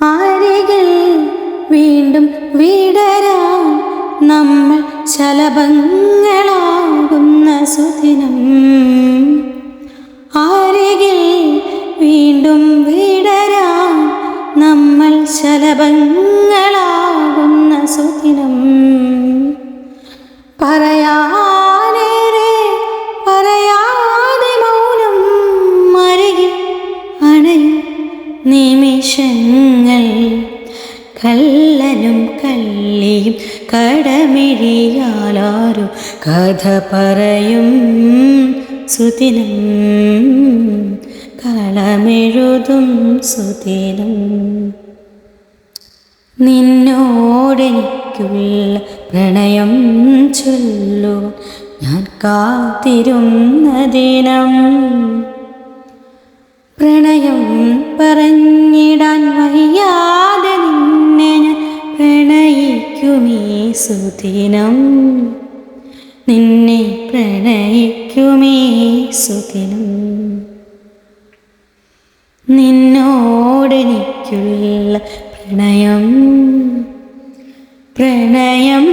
അരികിൽ വീണ്ടും വിടരാൻ നമ്മൾ ശലഭങ്ങളാകുന്ന സുദിനം. അരികിൽ വീണ്ടും വിടരാൻ നമ്മൾ ശലഭങ്ങളാകുന്ന സുദിനം. പറയാനേറെ പറയാതെ മൗനം അരികിൽ അണയും നിമിഷങ്ങൾ. കള്ളനും കള്ളിയും കടമിഴിയാലാരും കഥ പറയും സുദിനം. കളമെഴുതും സുദിനം. നിന്നോടെനിക്കുള്ള പ്രണയം ചൊല്ലുവാൻ ഞാൻ കാത്തിരുന്ന ദിനം. പ്രണയം പറഞ്ഞിടാൻ വയ്യാതെ നിന്നെ ഞാൻ പ്രണയിക്കുമീ സുദിനം. നിന്നെ പ്രണയിക്കുമീ സുദിനം. നിന്നോടെനിക്കുള്ള പ്രണയം